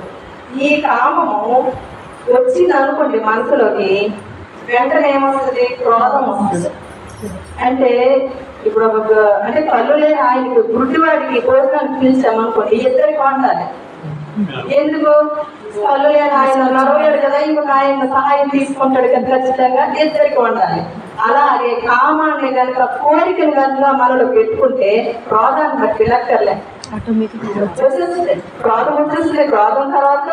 ఈ కామము వచ్చింది అనుకోండి మనసులోకి, వెంటనే ఏమొస్తుంది? క్రోధం వస్తుంది. అంటే ఇప్పుడు అంటే కళ్ళు లేని ఆయనకు గుడ్డివాడికి భోజనానికి పిలిచామనుకోండి, ఇద్దరికి వండాలి. ఎందుకు? కళ్ళు లేని ఆయన నడవలేడు కదా, ఇంకొక ఆయన సహాయం తీసుకుంటాడు కదా, ఖచ్చితంగా ఇద్దరికి వండాలి. అలాగే కామాన్ని కనుక కోరికను కనుక మనలో పెట్టుకుంటే క్రోధాన్ని బట్టి లెక్కర్లే వచ్చేస్తుంది. క్రోధం వచ్చేస్తుంది. క్రోధం తర్వాత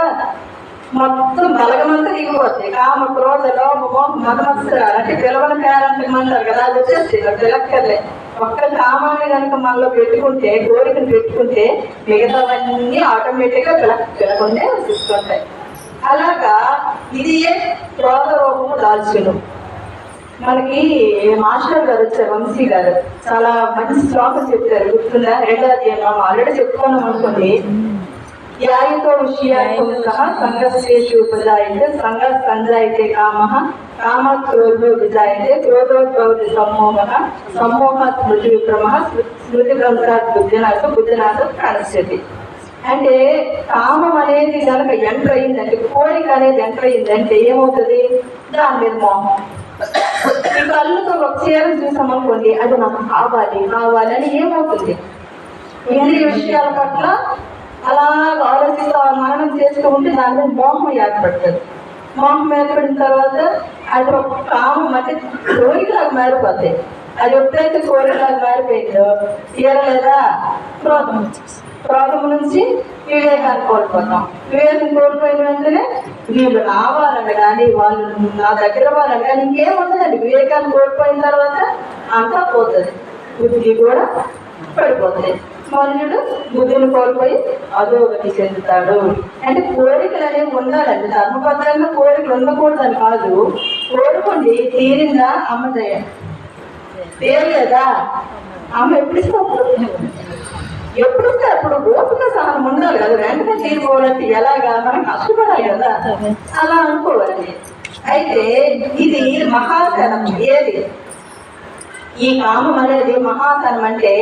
మొత్తం బలగమంతా దిగిపోతుంది. కామ, క్రోధ, లోభము, మదమత్సరాలు అంటే పిలవని పేరంటారు కదా, అది వచ్చేస్తుంది లెక్కర్లే. ఒక్క కామాన్ని కనుక మనలో పెట్టుకుంటే, కోరికను పెట్టుకుంటే మిగతావన్నీ ఆటోమేటిక్గా పిలకుండే వచ్చేస్తుంటాయి. అలాగా ఇది క్రోధ రూపము దాల్చును. మనకి మాస్టర్ గారు వచ్చారు, వంశీ గారు, చాలా మంచి శ్లోకం చెప్పారు, గుర్తుందా? 2వ అధ్యాయం ఆల్రెడీ చెప్పుకున్నాం అనుకోండి. యాయితో విషయాతో సహ సంఘర్షేషు ఉపజాయితే సంఘ సంజాయితే కామః కామాత్ క్రోధో విజాయితే క్రోధోద్భవతి సమ్మోహః సమ్మోహాత్ స్మృతి విక్రమః స్మృతి భ్రంశాత్ బుద్ధినాశ బుద్ధినాశ ప్రణశ్యతి. అంటే కామం అనేది కనుక ఎంటర్ అయిందంటే, కోరిక అనేది ఎంటర్ అయిందంటే ఏమవుతుంది? దాని మీద మోహం. ఈ కళ్ళుతో ఒక చీరను చూసామనుకోండి, అది నాకు కావాలి కావాలి అని ఏమవుతుంది? ఇంద్రియ విషయాల పట్ల అలా ఆలోచిస్తూ మననం చేస్తూ ఉంటే దాని మీద మోహం ఏర్పడుతుంది. మోహం ఏర్పడిన తర్వాత అది ఒక కామం అంటే కోరికలాగా మారిపోతాయి. అది ఎప్పుడైతే కోరికలాగా మారిపోయిందో తీరలేదా క్రోధం, క్రోధం నుంచి వివేకాన్ని కోల్పోతాం. వివేకం కోల్పోయిన వెంటనే వీళ్ళు రావాలని కానీ వాళ్ళు నా దగ్గర వాళ్ళని కానీ ఇంకేముంటుందండి. వివేకాన్ని కోల్పోయిన తర్వాత అంతా పోతుంది, బుద్ధి కూడా పడిపోతుంది. మనుషుడు బుద్ధిని కోల్పోయి అధోగతి చెందుతాడు. అంటే కోరికలు అనేవి ఉండాలండి, ధర్మబద్ధంగా కోరికలు ఉండకూడదని కాదు. కోరుకోండి, తీరిందా అమ్మ దయ, తీరలేదా అమ్మ ఎప్పుడు ఎప్పుడిస్తే అప్పుడు ఓపిక సహనం ఉండాలి కదా. వెంటనే తీరుకోవాలంటే ఎలాగా? మనం కష్టపడాలి కదా, అలా అనుకోవాలి. అయితే ఇది మహాతనం. ఏది ఈ కామం అనేది? మహాతనం అంటే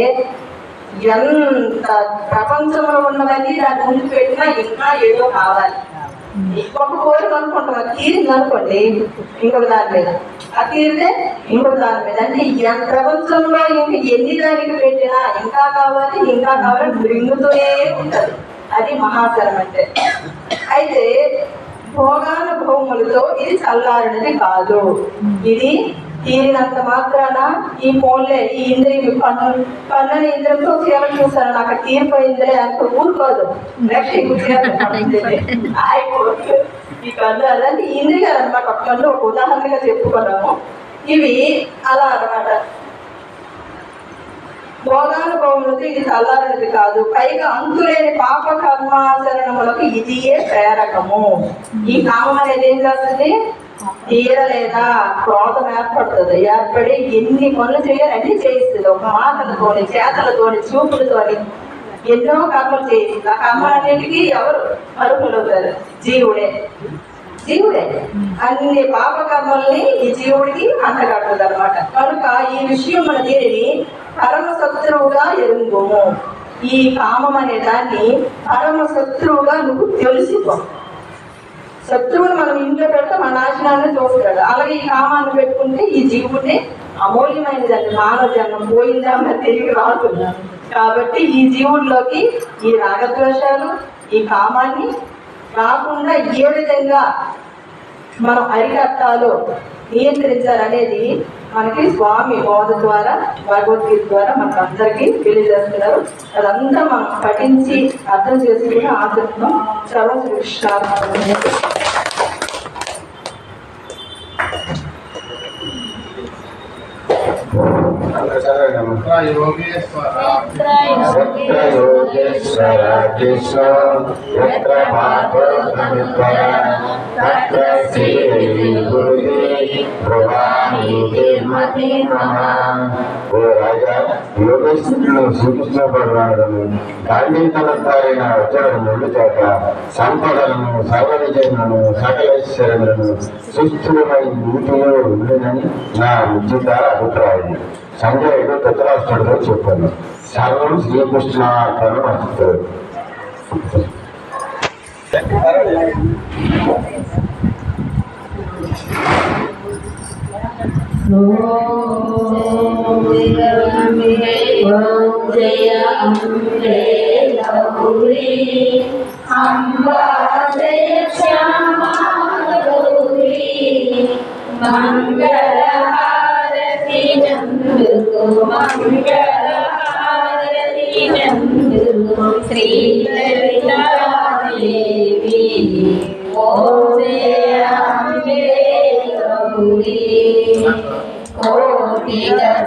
ఎంత ప్రపంచంలో ఉన్నవన్నీ దాని ముందు పెట్టినా ఇంకా ఏదో కావాలి. ఒక కోరిక అనుకుంటాం, అది తీరింది అనుకోండి ఇంకొక దాని మీద, అది తీరితే ఇంకొక దాని మీద. అంటే ప్రపంచంలో ఇంక ఎన్ని దానికి పెట్టినా ఇంకా కావాలి ఇంకా కావాలని మృంగుతూనే ఉంటుంది. అది మహాతరం అంటే. అయితే భోగానుభవములతో ఇది చల్లారినది కాదు. ఇది తీరినంత మాత్రాన ఈ ఫోన్లే ఈ ఇంద్రియం పన్నని ఇంద్రియంతో సేవ చూసాను నాకు తీరిపోయిందిలే అంటే ఊరుకోదు. నెక్స్ట్ ఈ కళ్ళు అలాంటి ఇంద్రియాలు అనమాట. ఒక కళ్ళు ఒక ఉదాహరణగా చెప్పుకున్నాము. ఇవి అలా అనమాట. భోగానుభవములకు ఇది చల్లారినది కాదు, పైగా అంతులేని పాప కర్మాచరణములకు ఇదియే ప్రేరకము. ఈ కామం అనేది ఏం చేస్తుంది? తీరలేదా క్రోధం ఏర్పడుతుంది. ఏర్పడి ఎన్ని పనులు చేయాలి అన్ని చేయిస్తుంది. ఒక మాటలతోని, చేతలతోని, చూపులతోని ఎన్నో కర్మలు చేయిస్తుంది. ఆ కర్మలన్నింటికి ఎవరు అర్హులవుతారు? జీవుడే. జీవుడే అన్ని పాప కర్మల్ని ఈ జీవుడికి అంటగడుతుంది అనమాట. కనుక ఈ విషయం మన దీనిని పరమ శత్రువుగా ఎరుంగుము. ఈ కామం అనే దాన్ని పరమ శత్రువుగా నువ్వు తెలుసుకో. శత్రువుని మనం ఇంట్లో పెడితే మన నాశనాన్ని చూస్తాడు. అలాగే ఈ కామాన్ని పెట్టుకుంటే ఈ జీవుడిని అమూల్యమైనదండి. మానవ జన్మం పోయిందా మరి తిరిగి రాదు. కాబట్టి ఈ జీవుడిలోకి ఈ రాగద్వేషాలు, ఈ కామాన్ని రాకుండా ఏ విధంగా మనం అరికట్టాలో, నియంత్రించాలనేది మనకి స్వామి బోధ ద్వారా, భగవద్గీత ద్వారా మనకు అందరికీ తెలియజేస్తున్నారు. అదంతా మనం పఠించి అర్థం చేసుకుని ఆచరిస్తున్నాం. సర్వశ్రీ యోగేశ్వర కృష్ణ యత్ర మాధవ తత్ర శ్రీ గురుదే భవాని మతి నమః. ఓ రాజా, యోగేశ్వరుడు శ్రీకృష్ణ భగవానుడు గాంధీతలైన అర్జునుడు ముందు చేత సంపదలను, సర్వవిజయములను, సకలేశ్వరులను సుస్థిరమై నీటిలో ఉండునని నా ఉచిత అభిప్రాయం. సంజయుడు ధృతరాష్ట్రుడితో చెప్పాను. సర్వం శ్రీకృష్ణార్పణం అస్తు. జయ అంబే గౌరీ అంబా జయ శ్యామా గౌరీ మంగళహారతి నందుకు మంగళహారతి నందుకు శ్రీ లలితాదేవి ఓం జయ అంబే గౌరీ కోటి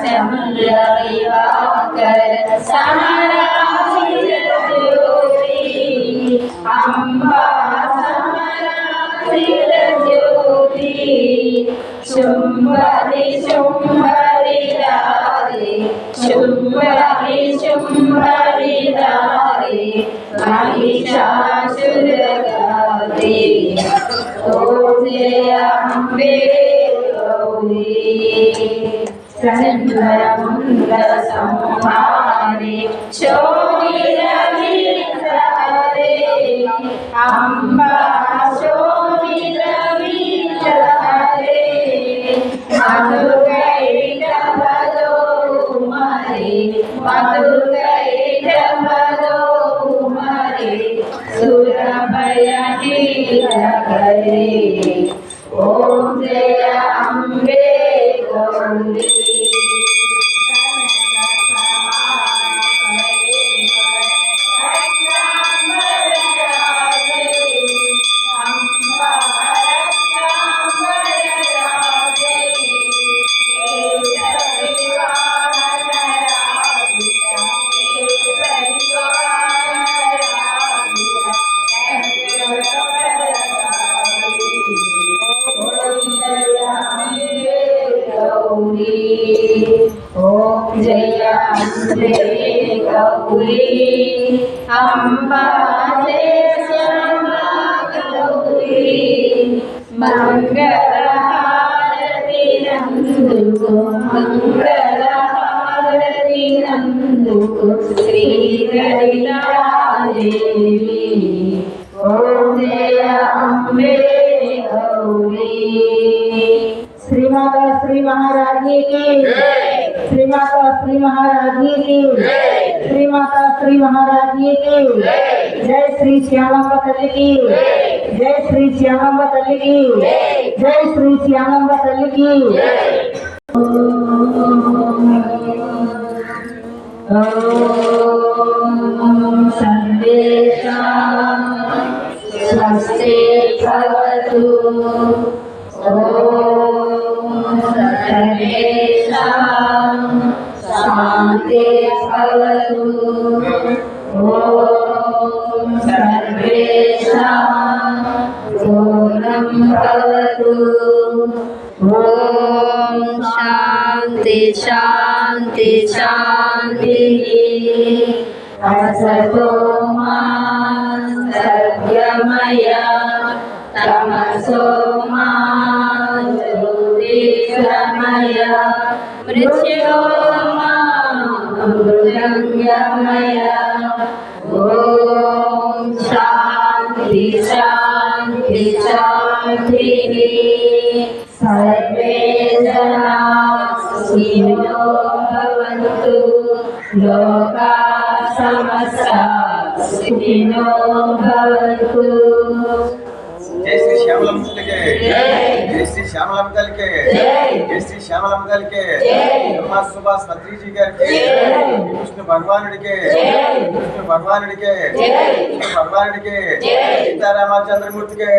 చంద్ర వివాకర సమరాశిర జ్యోతి అంబా సమరాశిర జ్యోతి శుంభరి శుంభరి రారే శుంభరి శుంభరి రారే మహిషాసురగారే ఓం జయ అంబే గౌరీ చంద్రముండ సంహారే శోభిరవిరహరే అంబా శోభిరవిరహరే మధురైట భదో కుమారి మధురైట భదో కుమారి సురభయ హీరహరే ఓం జయ అంబే గౌరీ ఓం జయ అంబే గౌరీ అంబా శ్యామా గౌరీ మంగళహారతి నందుకు మంగళహారతి నందుకు శ్రీలలితాదేవి ఓం జయ అంబే గౌరీ श्रीमाता श्री महारानी की श्रीमाता श्री महारानी की श्रीमाता श्री महारानी की जय श्री श्यामंबा तल्ली की जय श्री श्यामंबा तल्ली की जय श्री श्यामंबा तल्ली की ओम सर्वेषां स्वस्ति भवतु ओम सर्वेषां शान्तिर्भवतु ओम सर्वेषां पूर्णं भवतु ओम शान्ति शान्ति शान्तिः असतो मा सद्गमय तमसो मा ज्योतिर्गमय मृत्योर्मामृतङ्गमय ॐ शान्ति शान्ति शान्तिः सर्वे जनाः सुखिनो भवन्तु लोकाः समस्ताः सुखिनो भवन्तु। जय श्री श्यामलम के जय श्री श्यामलम दल के जय श्री श्यामलम दल के ब्रह्मा सुभाष मंत्री जी के विष्णु भगवान के विष्णु भगवान के विष्णु भगवान के सीतारामचंद्र मूर्ति के